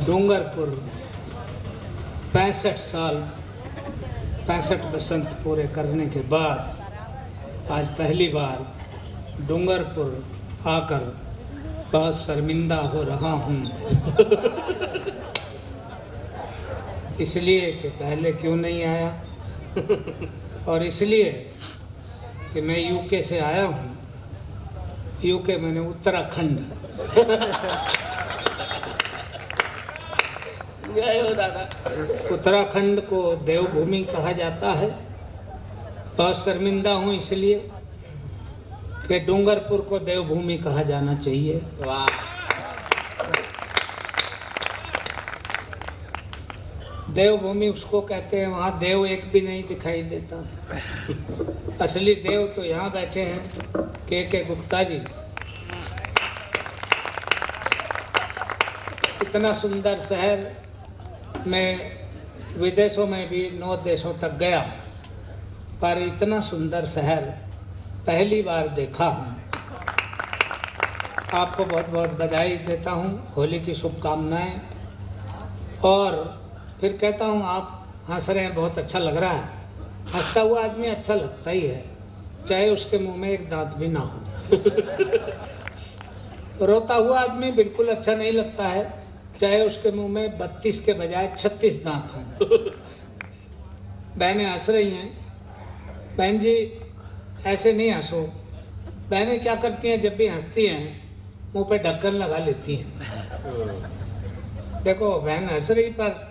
डूंगरपुर 65 साल 65 बसंत पूरे करने के बाद आज पहली बार डूंगरपुर आकर बहुत शर्मिंदा हो रहा हूँ। इसलिए कि पहले क्यों नहीं आया और इसलिए कि मैं यूके से आया हूँ। यूके मैंने उत्तराखंड। उत्तराखंड को देवभूमि कहा जाता है। बहुत शर्मिंदा हूँ इसलिए कि डूंगरपुर को देवभूमि कहा जाना चाहिए। वाह। देवभूमि उसको कहते हैं वहाँ देव एक भी नहीं दिखाई देता है। असली देव तो यहाँ बैठे हैं के गुप्ता जी। इतना सुंदर शहर, मैं विदेशों में भी 9 देशों तक गया, पर इतना सुंदर शहर पहली बार देखा हूँ। आपको बहुत बहुत बधाई देता हूँ, होली की शुभकामनाएं। और फिर कहता हूँ आप हंस रहे हैं, बहुत अच्छा लग रहा है। हंसता हुआ आदमी अच्छा लगता ही है, चाहे उसके मुंह में एक दांत भी ना हो। रोता हुआ आदमी बिल्कुल अच्छा नहीं लगता है, चाहे उसके मुंह में 32 के बजाय 36 दांत हों। बहनें हंस रही हैं। बहन जी ऐसे नहीं हंसो। बहनें क्या करती हैं, जब भी हंसती हैं मुंह पे ढक्कन लगा लेती हैं। देखो बहन हंस रही, पर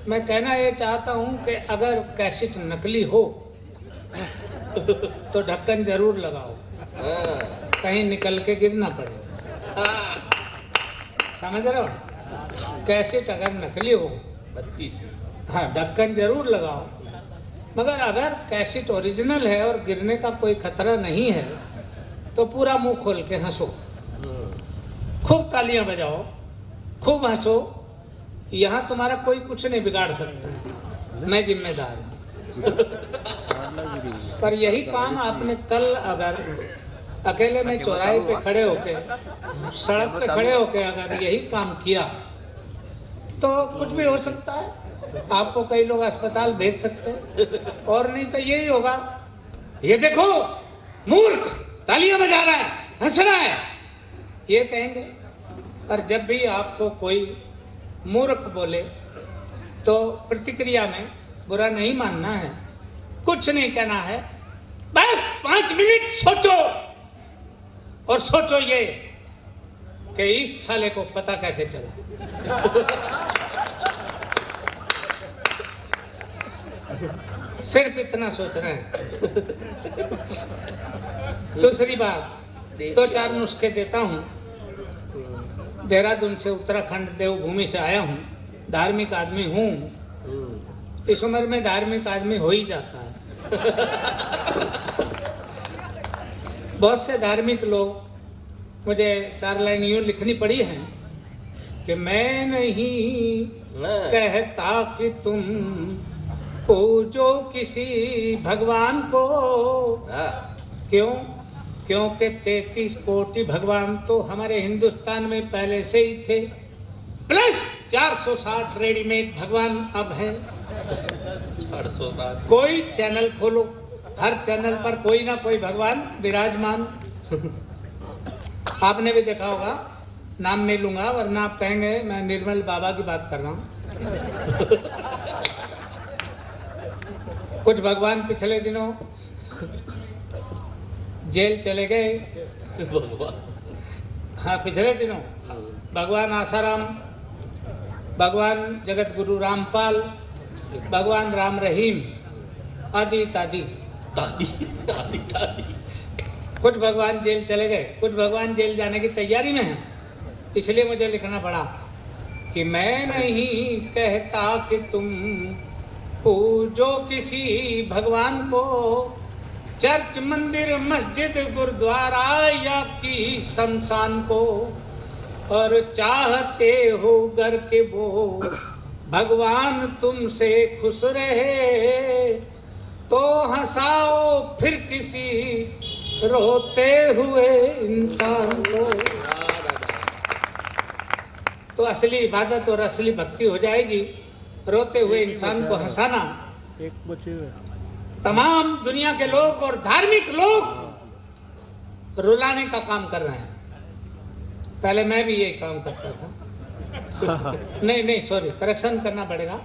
मैं कहना ये चाहता हूँ कि अगर कैसेट नकली हो तो ढक्कन जरूर लगाओ, कहीं निकल के गिर ना पड़े। समझ रहे हो? कैसेट अगर नकली हो, 32 हाँ ढक्कन जरूर लगाओ। मगर अगर कैसेट ओरिजिनल है और गिरने का कोई खतरा नहीं है तो पूरा मुंह खोल के हंसो, खूब तालियां बजाओ, खूब हंसो। यहाँ तुम्हारा कोई कुछ नहीं बिगाड़ सकता है, मैं जिम्मेदार हूँ। पर यही काम आपने कल अगर अकेले में चौराहे पे खड़े होके, सड़क पे खड़े होके अगर यही काम किया तो कुछ भी हो सकता है। आपको कई लोग अस्पताल भेज सकते हैं, और नहीं तो यही होगा, ये देखो मूर्ख तालियां बजा रहा है, हंस रहा है, ये कहेंगे। और जब भी आपको कोई मूर्ख बोले तो प्रतिक्रिया में बुरा नहीं मानना है, कुछ नहीं कहना है, बस 5 मिनट सोचो। और सोचो ये कि इस साले को पता कैसे चला। सिर्फ इतना सोच रहे हैं। दूसरी बात, 2-4 नुस्खे देता हूँ। देहरादून से उत्तराखंड देवभूमि से आया हूँ, धार्मिक आदमी हूँ। इस उम्र में धार्मिक आदमी हो ही जाता है। बहुत से धार्मिक लोग, मुझे 4 लाइन यूँ लिखनी पड़ी है कि मैं नहीं कहता कि तुम पूजो किसी भगवान को। क्यों? क्योंकि 33 कोटि भगवान तो हमारे हिंदुस्तान में पहले से ही थे, प्लस 460 रेडीमेड भगवान अब हैं। 460 कोई चैनल खोलो, हर चैनल पर कोई ना कोई भगवान विराजमान। आपने भी देखा होगा, नाम नहीं लूंगा वरना आप कहेंगे मैं निर्मल बाबा की बात कर रहा हूँ। कुछ भगवान पिछले दिनों जेल चले गए। हाँ पिछले दिनों भगवान आसाराम, भगवान जगत गुरु रामपाल, भगवान राम रहीम आदि इत्यादि कुछ भगवान जेल चले गए, कुछ भगवान जेल जाने की तैयारी में हैं। इसलिए मुझे लिखना पड़ा कि मैं नहीं कहता कि तुम पूजो किसी भगवान को, चर्च मंदिर मस्जिद गुरुद्वारा या कि शमशान को, और चाहते हो घर के वो भगवान तुमसे खुश रहे तो हंसाओ फिर किसी रोते हुए इंसान को। तो असली इबादत और असली भक्ति हो जाएगी। रोते हुए इंसान को हंसाना तमाम दुनिया के लोग और धार्मिक लोग रुलाने का काम कर रहे हैं। पहले मैं भी यही काम करता था। नहीं सॉरी, करेक्शन करना पड़ेगा,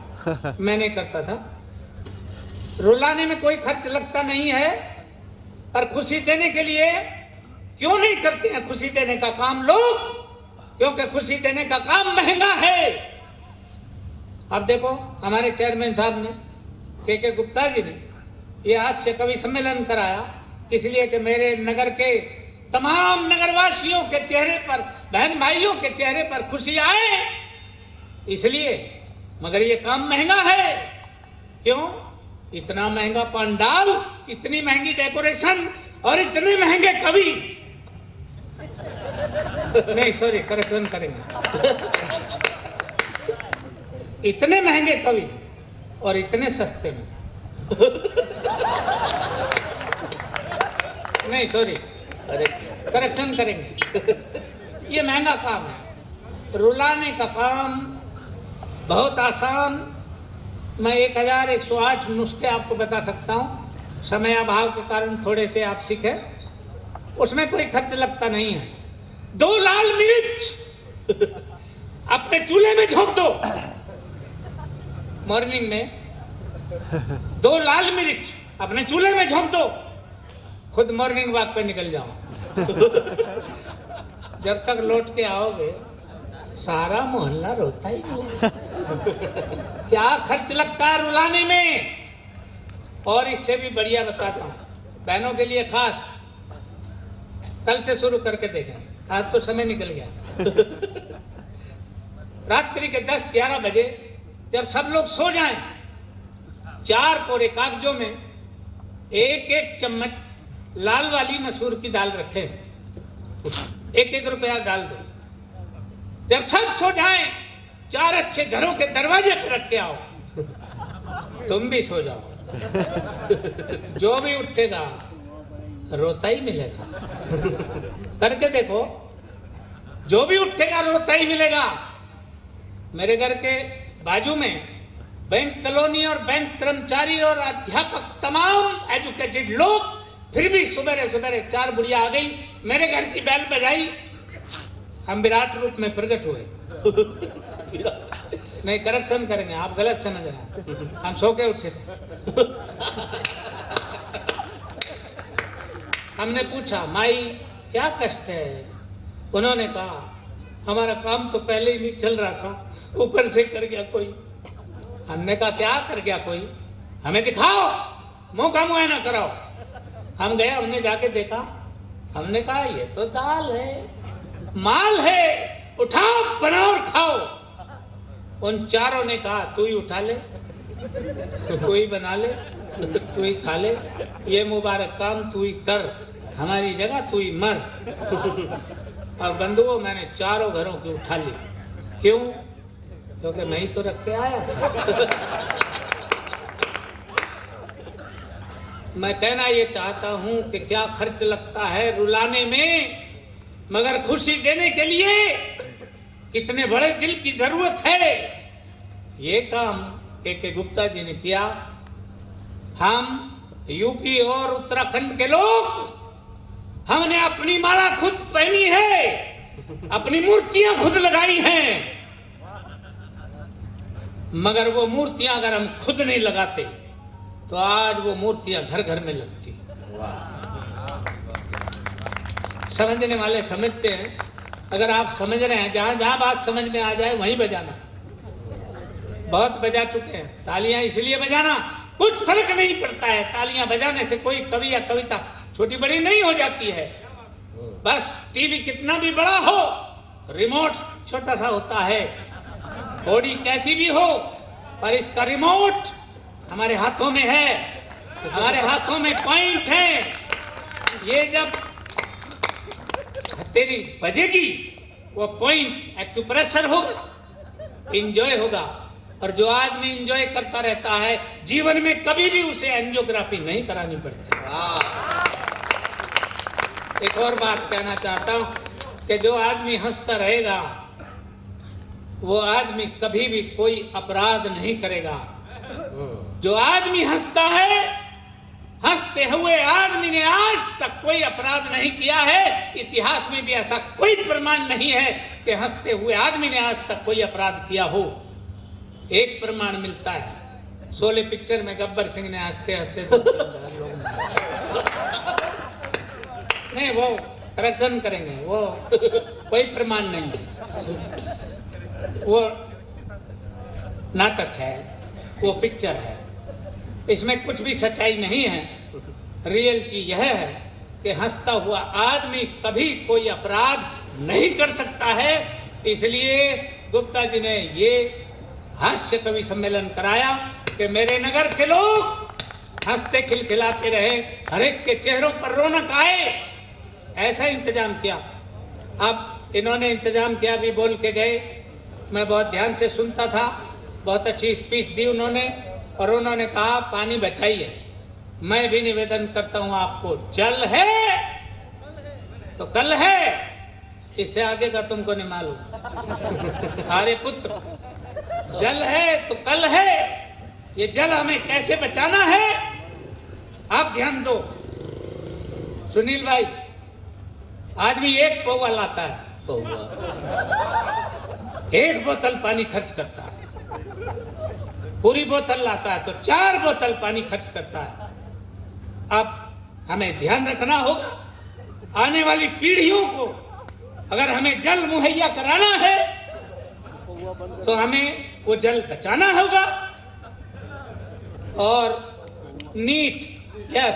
मैं नहीं करता था। रुलाने में कोई खर्च लगता नहीं है, पर खुशी देने के लिए क्यों नहीं करते हैं खुशी देने का काम लोग? क्योंकि खुशी देने का काम महंगा है। अब देखो हमारे चेयरमैन साहब ने के गुप्ता जी ने ये हास्य कवि सम्मेलन कराया, इसलिए कि मेरे नगर के तमाम नगरवासियों के चेहरे पर, बहन भाइयों के चेहरे पर खुशी आए, इसलिए। मगर ये काम महंगा है। क्यों? इतना महंगा पंडाल, इतनी महंगी डेकोरेशन और इतने महंगे कवि। नहीं सॉरी, करेक्शन करेंगे। इतने महंगे कवि और इतने सस्ते में। नहीं सॉरी, करेक्शन करेंगे। ये महंगा काम है। रुलाने का काम बहुत आसान। मैं 1108 नुस्खे आपको बता सकता हूँ, समय अभाव के कारण थोड़े से आप सीखें। उसमें कोई खर्च लगता नहीं है। 2 लाल मिर्च अपने चूल्हे में झोंक दो मॉर्निंग में। 2 लाल मिर्च अपने चूल्हे में झोंक दो, खुद मॉर्निंग वॉक पे निकल जाओ। जब तक लौट के आओगे सारा मोहल्ला रोता ही मिलेगा। क्या खर्च लगता है रुलाने में? और इससे भी बढ़िया बताता हूँ, बहनों के लिए खास। कल से शुरू करके देखें, आज तो समय निकल गया। रात्रि के 10-11 बजे जब सब लोग सो जाएं, 4 कोरे कागजों में 1-1 चम्मच लाल वाली मसूर की दाल रखें। 1-1 रुपया डाल दो। जब सब सो जाएं, 4 अच्छे घरों के दरवाजे पे रख के आओ। तुम भी सो जाओ। जो भी उठेगा रोता ही मिलेगा। करके देखो, जो भी उठेगा रोता ही मिलेगा। मेरे घर के बाजू में बैंक कॉलोनी और बैंक कर्मचारी और अध्यापक, तमाम एजुकेटेड लोग, फिर भी सुबह सुबह 4 बुढ़िया आ गई, मेरे घर की बेल बजाई, हम विराट रूप में प्रकट हुए। नहीं, करेक्शन करेंगे, आप गलत समझ रहे हैं। हम सो के उठे थे। हमने पूछा, माई क्या कष्ट है? उन्होंने कहा, हमारा काम तो पहले ही नहीं चल रहा था, ऊपर से कर गया कोई। हमने कहा, क्या कर गया कोई? हमें दिखाओ, मुंह का मुआयना कराओ। हम गए, हमने जाके देखा। हमने कहा, ये तो दाल है, माल है, उठाओ, बनाओ और खाओ। उन चारों ने कहा, तू ही उठा ले, तू ही बना ले, तू ही खा ले, ये मुबारक काम तू ही कर, हमारी जगह तू ही मर। और बंधुओं, मैंने 4 घरों की उठा ली। क्यों? क्योंकि मैं ही तो रख के आया था। मैं कहना ये चाहता हूं कि क्या खर्च लगता है रुलाने में, मगर खुशी देने के लिए कितने बड़े दिल की जरूरत है। ये काम के गुप्ता जी ने किया। हम यूपी और उत्तराखंड के लोग, हमने अपनी माला खुद पहनी है, अपनी मूर्तियां खुद लगाई हैं, मगर वो मूर्तियां अगर हम खुद नहीं लगाते तो आज वो मूर्तियां घर घर में लगती। समझने वाले समझते हैं। अगर आप समझ रहे हैं, जहां जहां बात समझ में आ जाए वहीं बजाना। बहुत बजा चुके हैं, तालियां इसलिए बजाना, कुछ फर्क नहीं पड़ता है। तालियां बजाने से कोई कवि या कविता छोटी बड़ी नहीं हो जाती है। बस टीवी कितना भी बड़ा हो, रिमोट छोटा सा होता है। बॉडी कैसी भी हो, पर इसका रिमोट हमारे हाथों में है, हमारे हाथों में पॉइंट है। ये जब तेरी बजेगी, वो पॉइंट एक्यूप्रेशर होगा, इंजॉय होगा। और जो आदमी इंजॉय करता रहता है, जीवन में कभी भी उसे एंजियोग्राफी नहीं करानी पड़ती। एक और बात कहना चाहता हूं कि जो आदमी हंसता रहेगा, वो आदमी कभी भी कोई अपराध नहीं करेगा। जो आदमी हंसता है, हंसते हुए आदमी ने आज तक कोई अपराध नहीं किया है। इतिहास में भी ऐसा कोई प्रमाण नहीं है कि हंसते हुए आदमी ने आज तक कोई अपराध किया हो। एक प्रमाण मिलता है, शोले पिक्चर में गब्बर सिंह ने हंसते हंसते नहीं, वो करेक्शन करेंगे, वो कोई प्रमाण नहीं है, वो नाटक है, वो पिक्चर है, इसमें कुछ भी सच्चाई नहीं है। रियलिटी यह है कि हंसता हुआ आदमी कभी कोई अपराध नहीं कर सकता है। इसलिए गुप्ता जी ने ये हास्य कवि सम्मेलन कराया कि मेरे नगर के लोग हंसते खिलखिलाते रहे, हर एक के चेहरों पर रौनक आए, ऐसा इंतजाम किया। अब इन्होंने इंतजाम किया, भी बोल के गए, मैं बहुत ध्यान से सुनता था, बहुत अच्छी स्पीच दी उन्होंने, और उन्होंने कहा पानी बचाइए। मैं भी निवेदन करता हूं आपको, जल है तो कल है, इससे आगे का तुमको नहीं मालूम। अरे पुत्र, जल है तो कल है, ये जल हमें कैसे बचाना है आप ध्यान दो। सुनील भाई, आदमी एक पौवा लाता है, एक बोतल पानी खर्च करता है, पूरी बोतल लाता है तो 4 बोतल पानी खर्च करता है। अब हमें ध्यान रखना होगा, आने वाली पीढ़ियों को अगर हमें जल मुहैया कराना है तो हमें वो जल बचाना होगा। और नीट, यस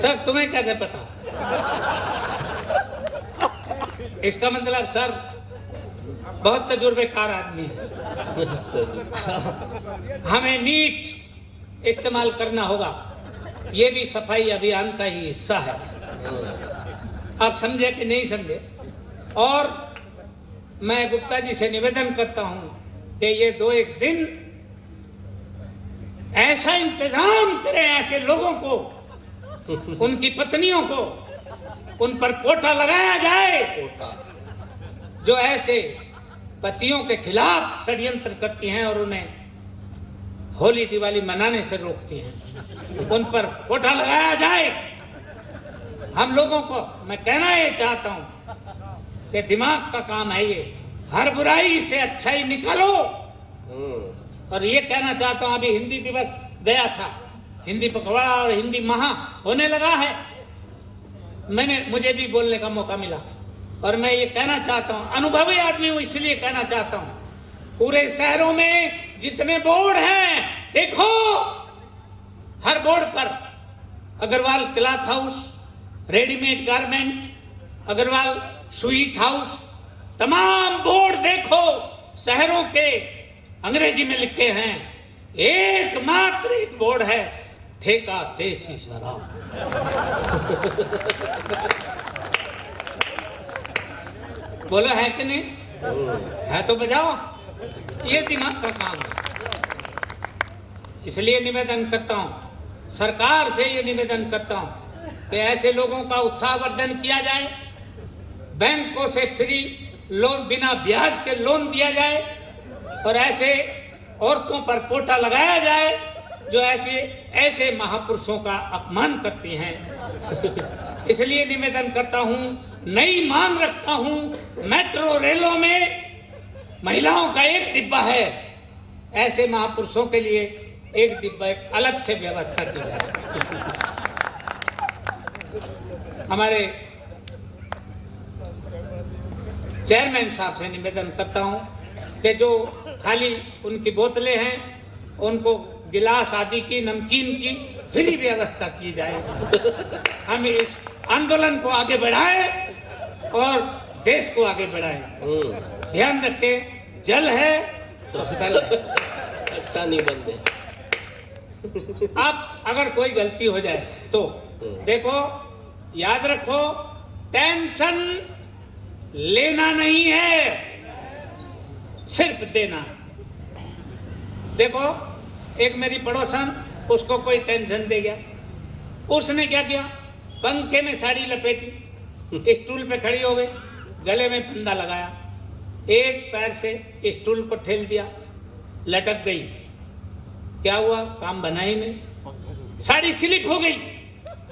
सर, तुम्हें कैसे पता? इसका मतलब सर बहुत तजुर्बेकार आदमी है। हमें नीट इस्तेमाल करना होगा, ये भी सफाई अभियान का ही हिस्सा है। आप समझे कि नहीं समझे? और मैं गुप्ता जी से निवेदन करता हूं कि ये 2-1 दिन ऐसा इंतजाम करें, ऐसे लोगों को, उनकी पत्नियों को, उन पर पोटा लगाया जाए जो ऐसे पतियों के खिलाफ षड्यंत्र करती हैं और उन्हें होली दिवाली मनाने से रोकती हैं। उन पर पोटा लगाया जाए। हम लोगों को मैं कहना ये चाहता हूं कि दिमाग का काम है ये, हर बुराई से अच्छाई निकालो। और ये कहना चाहता हूं, अभी हिंदी दिवस गया था, हिंदी पखवाड़ा और हिंदी माह होने लगा है, मुझे भी बोलने का मौका मिला। और मैं ये कहना चाहता हूं, अनुभवी आदमी हूं इसलिए कहना चाहता हूं, पूरे शहरों में जितने बोर्ड हैं, देखो हर बोर्ड पर Agarwal cloth house, readymade garment, Agarwal sweet house, तमाम बोर्ड देखो शहरों के अंग्रेजी में लिखे हैं। एकमात्र एक बोर्ड है, ठेका देसी शराब। बोलो है कि नहीं? है तो बजाओ। ये दिमाग का काम है। इसलिए निवेदन करता हूं, सरकार से ये निवेदन करता हूं कि ऐसे लोगों का उत्साहवर्धन किया जाए, बैंकों से फ्री लोन, बिना ब्याज के लोन दिया जाए, और ऐसे औरतों पर पोटा लगाया जाए जो ऐसे महापुरुषों का अपमान करती हैं। इसलिए निवेदन करता हूं, नई मांग रखता हूं, मेट्रो रेलों में महिलाओं का एक डिब्बा है, ऐसे महापुरुषों के लिए एक डिब्बा एक अलग से व्यवस्था की जाए। हमारे चेयरमैन साहब से निवेदन करता हूं कि जो खाली उनकी बोतलें हैं, उनको गिलास आदि की, नमकीन की फ्री व्यवस्था की जाए। हम इस आंदोलन को आगे बढ़ाएं और देश को आगे बढ़ाएं। ध्यान रखें, जल है तो कल है। अच्छा नहीं बनते। अब अगर कोई गलती हो जाए तो देखो, याद रखो, टेंशन लेना नहीं है, सिर्फ देना। देखो, एक मेरी पड़ोसन, उसको कोई टेंशन दे गया, उसने क्या किया, पंखे में साड़ी लपेटी, स्टूल पे खड़ी हो गई, गले में फंदा लगाया, एक पैर से स्टूल को ठेल दिया, लटक गई। क्या हुआ? काम बना ही नहीं, साड़ी स्लिप हो गई।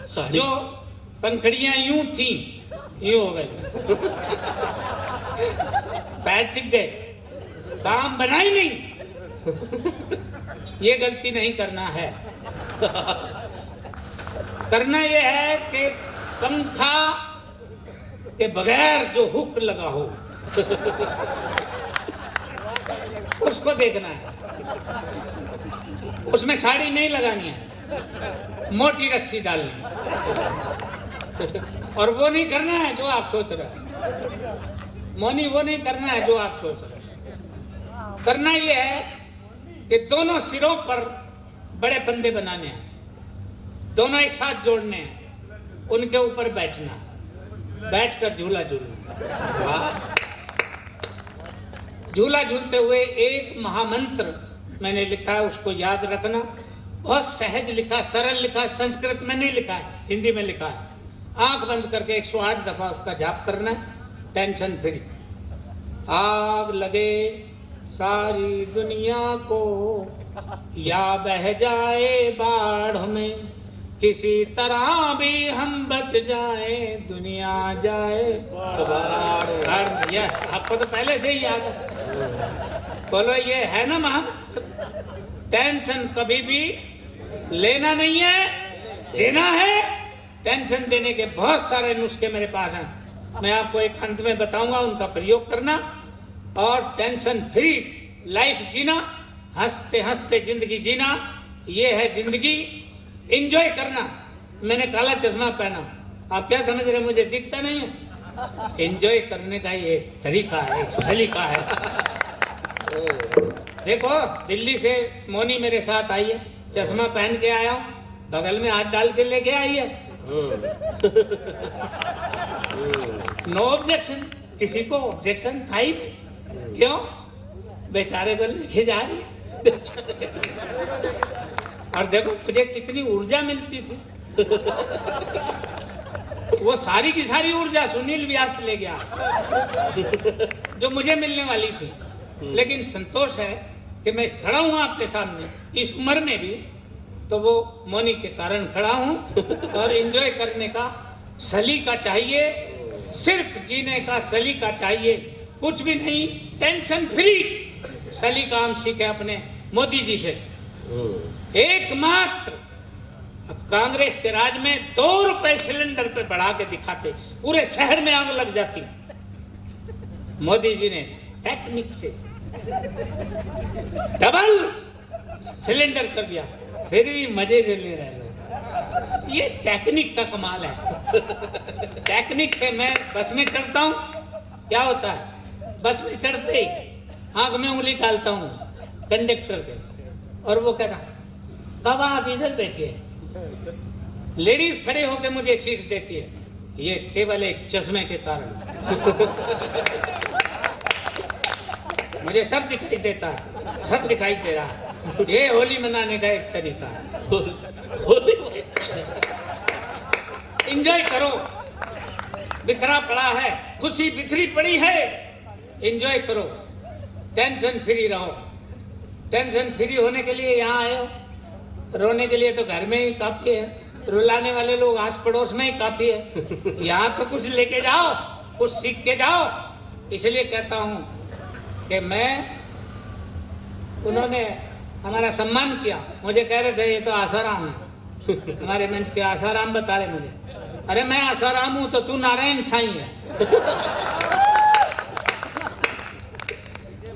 साड़ी जो पंखड़ियां यूं थी यूं हो गई, पैर टिक गए, काम बना ही नहीं। ये गलती नहीं करना है। करना ये है कि पंखा के बगैर जो हुक लगा हो उसको देखना है, उसमें साड़ी नहीं लगानी है, मोटी रस्सी डालनी है। और वो नहीं करना है जो आप सोच रहे हैं, मोनी, वो नहीं करना है जो आप सोच रहे हैं। करना ये है कि दोनों सिरों पर बड़े फंदे बनाने हैं, दोनों एक साथ जोड़ने हैं, उनके ऊपर बैठना, बैठकर झूला झूलना। झूला झूलते हुए एक महामंत्र मैंने लिखा है, उसको याद रखना। बहुत सहज लिखा, सरल लिखा, संस्कृत में नहीं लिखा है, हिंदी में लिखा है। आंख बंद करके 108 दफा उसका जाप करना है, टेंशन फ्री। आग लगे सारी दुनिया को, या बह जाए बाढ़ में, किसी तरह भी हम बच जाए, दुनिया जाए बाढ़ में। यस, आपको तो पहले से ही याद है। बोलो, ये है ना महामंत्र। टेंशन कभी भी लेना नहीं है, देना है। टेंशन देने के बहुत सारे नुस्खे मेरे पास हैं, मैं आपको एक अंत में बताऊंगा, उनका प्रयोग करना और टेंशन फ्री लाइफ जीना, हंसते हंसते जिंदगी जीना। ये है जिंदगी, एंजॉय करना। मैंने काला चश्मा पहना, आप क्या समझ रहे, मुझे दिखता नहीं है? एंजॉय करने का ये एक तरीका है, एक सलीका है। देखो, दिल्ली से मोनी मेरे साथ आई है, चश्मा पहन के आया हूँ, बगल में हाथ डाल के लेके आई है। नो ऑब्जेक्शन, किसी को ऑब्जेक्शन था ही नहीं। क्यों? बेचारे को लेके जा रही है। और देखो मुझे कितनी ऊर्जा मिलती थी। वो सारी की सारी ऊर्जा सुनील व्यास ले गया जो मुझे मिलने वाली थी। लेकिन संतोष है कि मैं खड़ा हूं आपके सामने इस उम्र में भी, तो वो मोनी के कारण खड़ा हूं। और एंजॉय करने का सलीका चाहिए, सिर्फ जीने का सलीका चाहिए, कुछ भी नहीं, टेंशन फ्री सलीका हम सीखे अपने मोदी जी से। एकमात्र कांग्रेस के राज में 2 रुपए सिलेंडर पे बढ़ा के दिखाते, पूरे शहर में आग लग जाती। मोदी जी ने टेक्निक से डबल सिलेंडर कर दिया, फिर भी मजे से ले रहे लोग। ये टेक्निक का कमाल है। टेक्निक से मैं बस में चढ़ता हूँ, क्या होता है, बस में चढ़ते ही आंख में उंगली डालता हूँ कंडक्टर के, और वो कहता, बाबा आप इधर बैठिए। लेडीज खड़े होकर मुझे सीट देती है, ये केवल एक चश्मे के कारण। मुझे सब दिखाई देता है, सब दिखाई दे रहा है। ये होली मनाने का एक तरीका है। एंजॉय करो, बिखरा पड़ा है, खुशी बिखरी पड़ी है, एंजॉय करो, टेंशन फ्री रहो। टेंशन फ्री होने के लिए यहाँ आए हो, रोने के लिए तो घर में ही काफी है, रुलाने वाले लोग आस पड़ोस में ही काफी है। यहाँ तो कुछ लेके जाओ, कुछ सीख के जाओ। इसलिए कहता हूँ कि उन्होंने हमारा सम्मान किया। मुझे कह रहे थे ये तो आसाराम है, हमारे मंच के आसाराम बता रहे मुझे। अरे मैं आसाराम हूँ तो तू नारायण साईं है।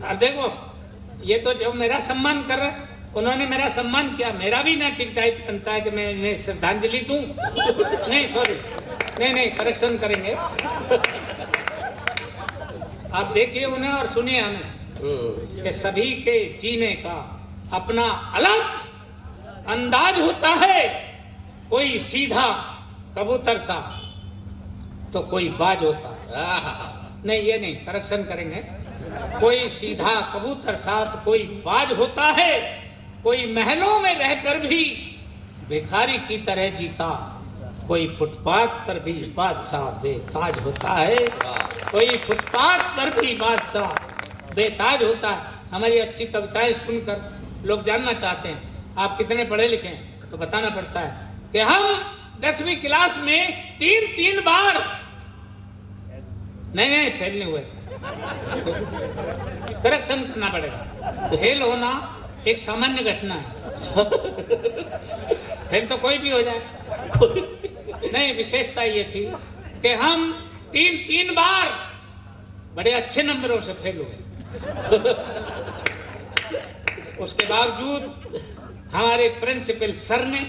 अब देखो, ये तो जब मेरा सम्मान कर रहे, उन्होंने मेरा सम्मान किया, मेरा भी नैतिक दायित्व बनता है कि मैं इन्हें श्रद्धांजलि दूं। नहीं सॉरी, नहीं करेक्शन करेंगे। आप देखिए उन्हें और सुनिए हमें कि सभी के जीने का अपना अलग अंदाज होता है। कोई सीधा कबूतर सा तो कोई बाज होता है। नहीं, ये नहीं, करेक्शन करेंगे। कोई सीधा कबूतर सा तो कोई बाज होता है। कोई महलों में रहकर भी भिखारी की तरह जीता, कोई फुटपाथ पर भी बादशाह बेताज होता है। कोई फुटपाथ पर भी बादशाह बेताज होता है। हमारी अच्छी कविताएं सुनकर लोग जानना चाहते हैं आप कितने पढ़े लिखे हैं, तो बताना पड़ता है कि हम 10वीं क्लास में 3 बार नहीं फेल नहीं हुए, करेक्शन करना पड़ेगा। फेल होना एक सामान्य घटना है, फेल तो कोई भी हो जाए। नहीं, विशेषता ये थी कि हम 3 बार बड़े अच्छे नंबरों से फेल हुए। उसके बावजूद हमारे प्रिंसिपल सर ने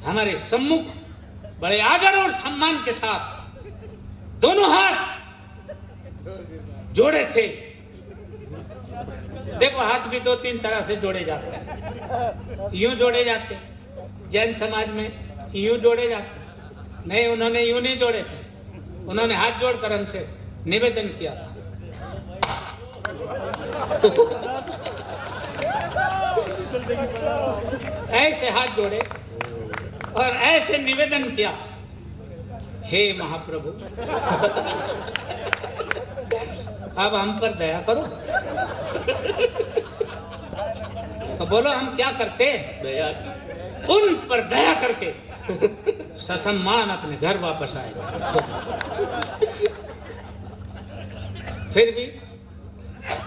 हमारे सम्मुख बड़े आदर और सम्मान के साथ दोनों हाथ जोड़े थे। देखो, हाथ भी 2-3 तरह से जोड़े जाते हैं। यूं जोड़े जाते, जैन समाज में यूं जोड़े जाते। नहीं, उन्होंने यूं नहीं जोड़े थे, उन्होंने हाथ जोड़कर हमसे निवेदन किया था। ऐसे हाथ जोड़े और ऐसे निवेदन किया, हे महाप्रभु, अब हम पर दया करो। तो बोलो, हम क्या करते? दया उन पर दया करके ससम्मान अपने घर वापस आए। फिर भी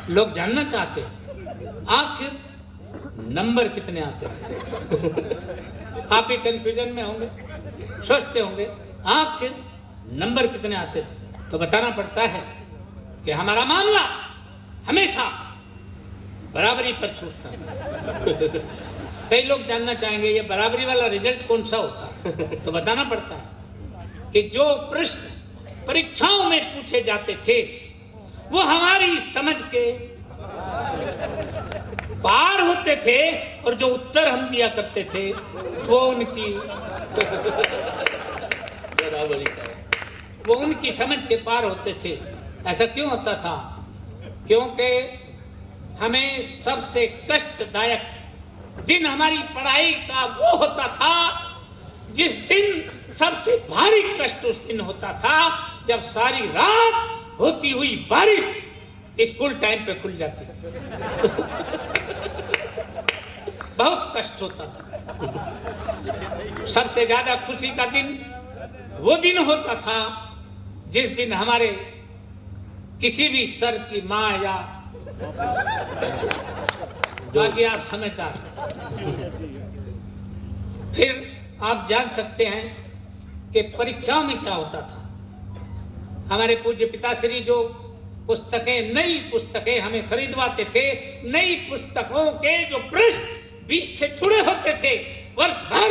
लोग जानना चाहते आखिर नंबर कितने आते हैं। आप ही कंफ्यूजन में होंगे, सोचते होंगे आखिर नंबर कितने आते थे। तो बताना पड़ता है कि हमारा मामला हमेशा बराबरी पर छूटता है। कई लोग जानना चाहेंगे ये बराबरी वाला रिजल्ट कौन सा होता है। तो बताना पड़ता है कि जो प्रश्न परीक्षाओं में पूछे जाते थे वो हमारी समझ के पार होते थे, और जो उत्तर हम दिया करते थे वो उनकी समझ के पार होते थे। ऐसा क्यों होता था? क्योंकि हमें सबसे कष्टदायक दिन हमारी पढ़ाई का वो होता था जिस दिन सबसे भारी कष्ट उस दिन होता था जब सारी रात होती हुई बारिश स्कूल टाइम पे खुल जाती थी। बहुत कष्ट होता था। सबसे ज्यादा खुशी का दिन वो दिन होता था जिस दिन हमारे किसी भी सर की माँ या बाकी आप समझदार। फिर आप जान सकते हैं कि परीक्षाओं में क्या होता था। हमारे पूज्य पिताश्री जो पुस्तकें, नई पुस्तकें हमें खरीदवाते थे, नई पुस्तकों के जो पृष्ठ बीच से जुड़े होते थे, वर्ष भर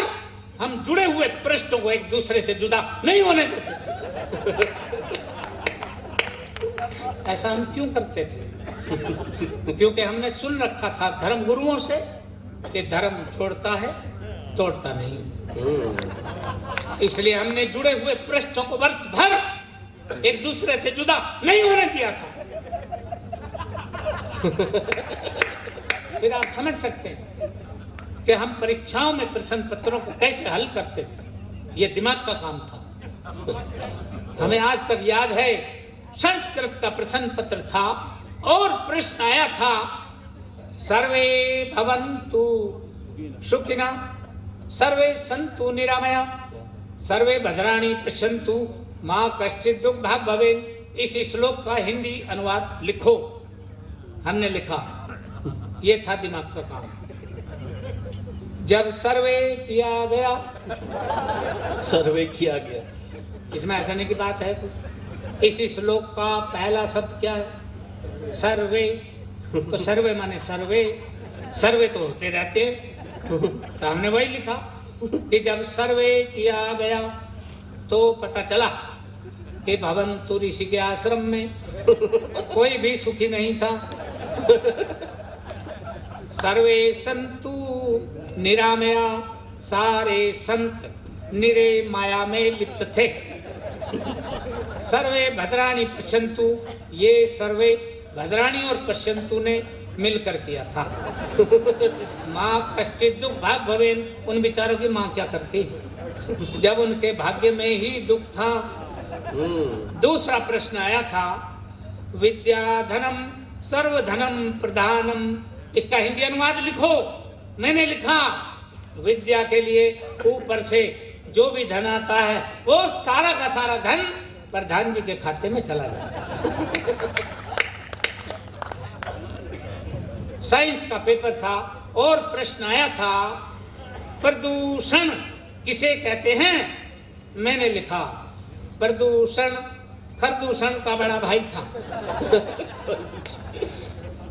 हम जुड़े हुए पृष्ठों को एक दूसरे से जुदा नहीं होने देते थे। ऐसा हम क्यों करते थे? क्योंकि हमने सुन रखा था धर्म गुरुओं से कि धर्म जोड़ता है, तोड़ता नहीं। इसलिए हमने जुड़े हुए पृष्ठों को वर्ष भर एक दूसरे से जुदा नहीं होने दिया था। फिर आप समझ सकते हैं कि हम परीक्षाओं में प्रश्न पत्रों को कैसे हल करते थे। ये दिमाग का काम था। हमें आज तक याद है, संस्कृत का प्रश्न पत्र था और प्रश्न आया था, सर्वे भवन्तु सुखिना, सर्वे सन्तु निरामया, सर्वे भद्राणि पश्यन्तु, माँ कश्चित् दुःखभाग् भवेत्। इस श्लोक का हिंदी अनुवाद लिखो। हमने लिखा। ये था दिमाग का काम। जब सर्वे किया गया, इसमें ऐसा नहीं की बात है। इस श्लोक का पहला शब्द क्या है? सर्वे। तो सर्वे माने सर्वे, सर्वे तो होते रहते। तो हमने वही लिखा कि जब सर्वे किया गया तो पता चला कि भवन्तु ऋषि के आश्रम में कोई भी सुखी नहीं था। सर्वे संतु निरामया, सारे संत निरे माया में लिप्त थे। सर्वे भद्राणि पश्यन्तु, ये सर्वे भद्राणि और पश्यन्तु ने मिलकर किया था। माँ कश्चित् दुःखभाग् भवेत्, उन बेचारों की माँ क्या करती जब उनके भाग्य में ही दुख था। दूसरा प्रश्न आया था, विद्या धनम सर्वधनम प्रधानम। इसका हिंदी अनुवाद लिखो। मैंने लिखा, विद्या के लिए ऊपर से जो भी धन आता है वो सारा का सारा धन प्रधान जी के खाते में चला जाता है। साइंस का पेपर था और प्रश्न आया था, प्रदूषण किसे कहते हैं? मैंने लिखा, प्रदूषण खरदूषण का बड़ा भाई था।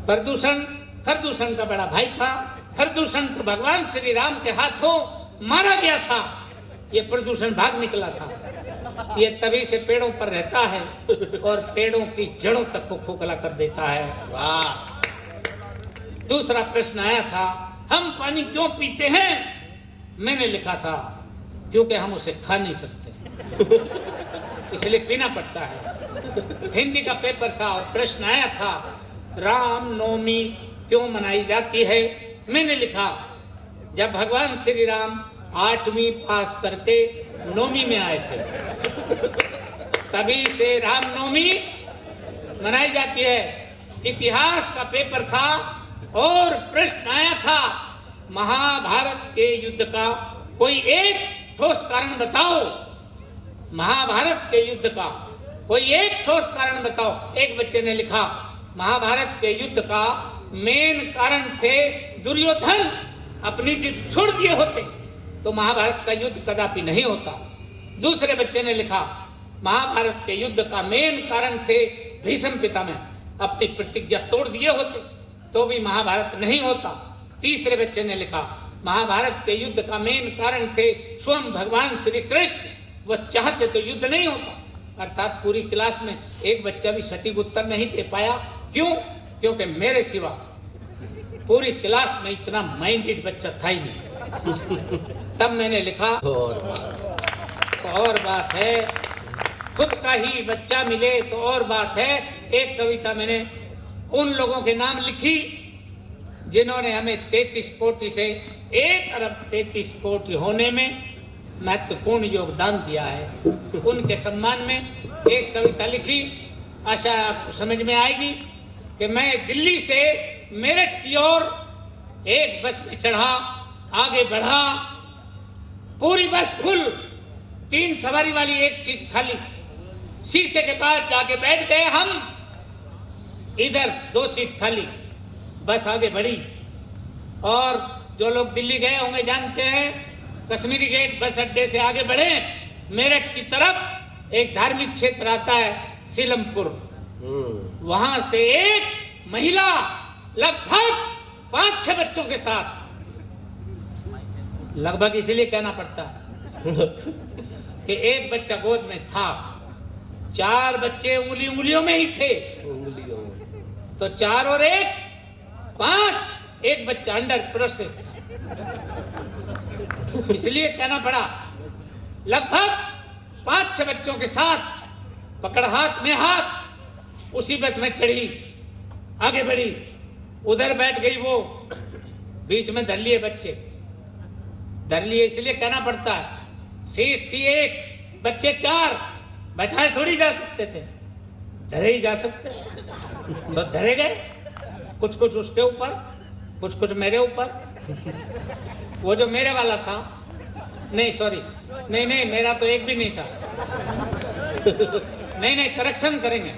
प्रदूषण खरदूषण का बड़ा भाई था। खरदूषण तो भगवान श्री राम के हाथों मारा गया था। ये प्रदूषण भाग निकला था। ये तभी से पेड़ों पर रहता है और पेड़ों की जड़ों तक को खोखला कर देता है। वाह। दूसरा प्रश्न आया था, हम पानी क्यों पीते हैं? मैंने लिखा था, क्योंकि हम उसे खा नहीं सकते, इसलिए पीना पड़ता है। हिंदी का पेपर था और प्रश्न आया था, राम नवमी क्यों मनाई जाती है? मैंने लिखा, जब भगवान श्री राम 8वीं पास करके 9वीं में आए थे, तभी से रामनवमी मनाई जाती है। इतिहास का पेपर था और प्रश्न आया था, महाभारत के युद्ध का कोई एक ठोस कारण बताओ। महाभारत के युद्ध का कोई एक ठोस कारण बताओ। एक बच्चे ने लिखा, महाभारत के युद्ध का मेन कारण थे दुर्योधन। अपनी जिद छोड़ दिए होते तो महाभारत का युद्ध कदापि नहीं होता। दूसरे बच्चे ने लिखा, महाभारत के युद्ध का मेन कारण थे भीष्म पितामह। अपनी प्रतिज्ञा तोड़ दिए होते तो भी महाभारत नहीं होता। तीसरे बच्चे ने लिखा, महाभारत के युद्ध का मेन कारण थे स्वयं भगवान श्री कृष्ण। वो चाहते तो युद्ध नहीं होता। अर्थात पूरी क्लास में एक बच्चा भी सटीक उत्तर नहीं दे पाया। क्यों? क्योंकि मेरे सिवा पूरी क्लास में इतना माइंडेड बच्चा था ही नहीं। तब मैंने लिखा, और बात है, खुद का ही बच्चा मिले तो और बात है। एक कविता मैंने उन लोगों के नाम लिखी जिन्होंने हमें 33 कोटि से 1 अरब 33 कोटि होने में महत्वपूर्ण योगदान दिया है। उनके सम्मान में एक कविता लिखी। आशा आपको समझ में आएगी कि मैं दिल्ली से मेरठ की ओर एक बस में चढ़ा, आगे बढ़ा, पूरी बस फुल, 3 सवारी वाली एक सीट खाली। शीशे के पास जाके बैठ गए हम, इधर 2 सीट खाली। बस आगे बढ़ी और जो लोग दिल्ली गए होंगे जानते हैं, कश्मीरी गेट बस अड्डे से आगे बढ़े, मेरठ की तरफ एक धार्मिक क्षेत्र आता है सीलमपुर। वहां से एक महिला लगभग 5-6 बच्चों के साथ, लगभग इसलिए कहना पड़ता कि एक बच्चा गोद में था, 4 बच्चे उंगलियों में ही थे, तो 4 और 1 5, एक बच्चा अंडर प्रोसेस था, इसलिए कहना पड़ा। लगभग 5-6 बच्चों के साथ पकड़ हाथ में हाथ उसी बस में चढ़ी, आगे बढ़ी, उधर बैठ गई वो, बीच में धर लिए बच्चे। धर लिए इसलिए कहना पड़ता है, सीट थी 1, बच्चे 4, बैठाए थोड़ी जा सकते थे, धरे ही जा सकते, तो धरे गए, कुछ कुछ उसके ऊपर, कुछ कुछ मेरे ऊपर। वो जो मेरे वाला था, नहीं सॉरी, नहीं मेरा तो एक भी नहीं था, नहीं करेक्शन करेंगे।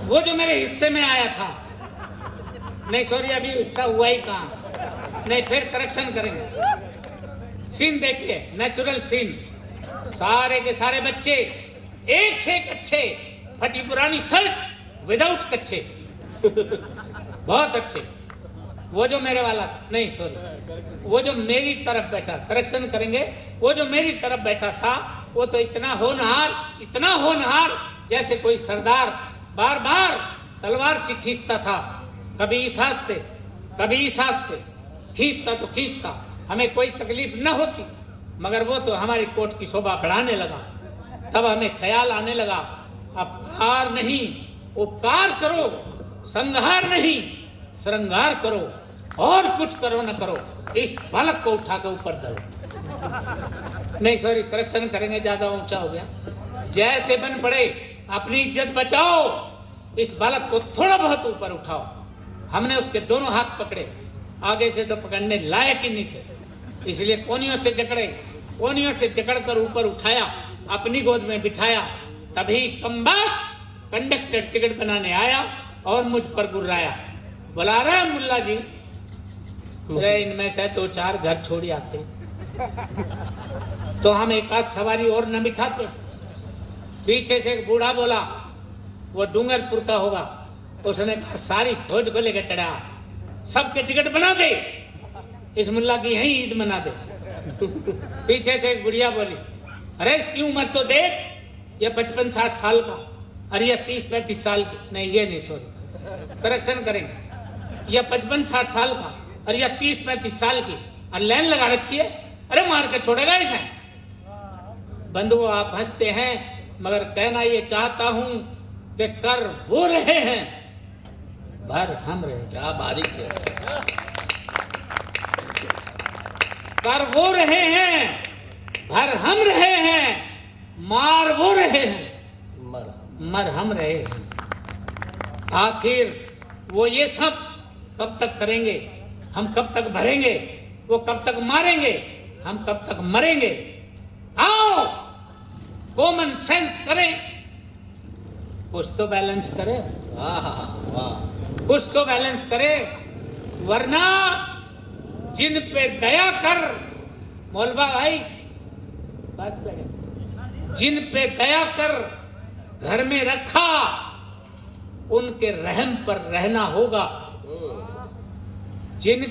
वो जो मेरे हिस्से में आया था, नहीं सॉरी अभी हिस्सा हुआ ही कहाँ, नहीं फिर करेक्शन करेंगे। सीन देखिए, नेचुरल सीन, सारे के सारे बच्चे एक से एक अच्छे, फटी पुरानी शर्ट विदाउट कच्छे, बहुत अच्छे। वो जो मेरे वाला था, नहीं सॉरी, वो जो मेरी तरफ बैठा, करेक्शन करेंगे, वो जो मेरी तरफ बैठा था वो तो इतना होनहार जैसे कोई सरदार बार बार तलवार से खींचता था, कभी इस हाथ से कभी इस हाथ से, खींचता तो खींचता, हमें कोई तकलीफ न होती, मगर वो तो हमारी कोट की शोभा बढ़ाने लगा। तब हमें ख्याल आने लगा, अपकार नहीं उपकार करो, संहार नहीं श्रृंगार करो, और कुछ करो न करो, इस बालक को उठा के ऊपर धरो। नहीं सॉरी, करेक्शन करेंगे, ज्यादा ऊंचा हो गया। जैसे बन पड़े, अपनी इज्जत बचाओ, इस बालक को थोड़ा बहुत ऊपर उठाओ। हमने उसके दोनों हाथ पकड़े, आगे से तो पकड़ने लायक ही नहीं थे, इसलिए कोनियों से जकड़े, कोनियों से जकड़कर ऊपर उठाया, अपनी गोद में बिठाया। तभी कमबख्त कंडक्टर टिकट बनाने आया और मुझ पर गुर्राया, बुला रहा है मुल्ला जी, अरे इनमें से 2-4 घर छोड़ आते तो हम एक आध सवारी और न बिठाते। पीछे से एक बूढ़ा बोला, वो डूंगरपुर का होगा, उसने कहा सारी फौज को लेकर चढ़ा, सबके टिकट बना दे, इस मुल्ला की यही ईद मना दे। पीछे से एक बुढ़िया बोली, अरे इसकी उम्र तो देख, ये 55-60 साल का, अरे ये 30-35 साल की, नहीं ये नहीं, सॉरी करेक्शन करेंगे, ये 55-60 साल का, अरे ये 30-35 साल की, और लाइन लगा रखी है, अरे मार के छोड़ेगा इसे। बंधुओं आप हंसते हैं, मगर कहना ये चाहता हूं कि कर वो रहे हैं भर हम रहे। क्या बारीक है। कर वो रहे हैं भर हम रहे हैं, मार वो रहे हैं मर हम रहे हैं। आखिर वो ये सब कब तक करेंगे, हम कब तक भरेंगे, वो कब तक मारेंगे, हम कब तक मरेंगे। आओ कॉमन सेंस करें, कुछ तो बैलेंस करें, वाह। कुछ तो बैलेंस करे, वरना जिन पे दया कर, मौलवा भाई बात पे, जिन पे दया कर घर में रखा, उनके रहम पर रहना होगा। जिन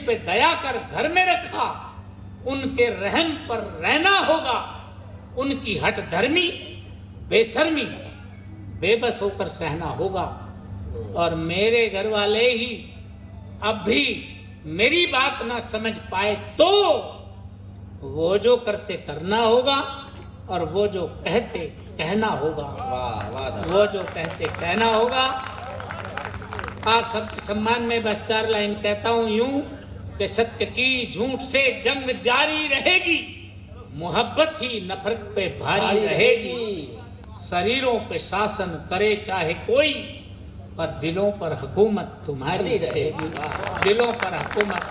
पे दया कर घर में रखा, उनके रहम पर रहना होगा। उनकी हठ धर्मी बेशर्मी बेबस होकर सहना होगा। और मेरे घर वाले ही अब भी मेरी बात ना समझ पाए तो वो जो करते करना होगा, और वो जो कहते कहना होगा। वो जो कहते कहना होगा। आप सबके सम्मान में बस 4 लाइन कहता हूं यूं कि सत्य की झूठ से जंग जारी रहेगी, मोहब्बत ही नफरत पे भारी रहेगी। शरीरों पे शासन करे चाहे कोई, पर दिलों पर हुकूमत तुम्हारी रहेगी। दिलों पर हुकूमत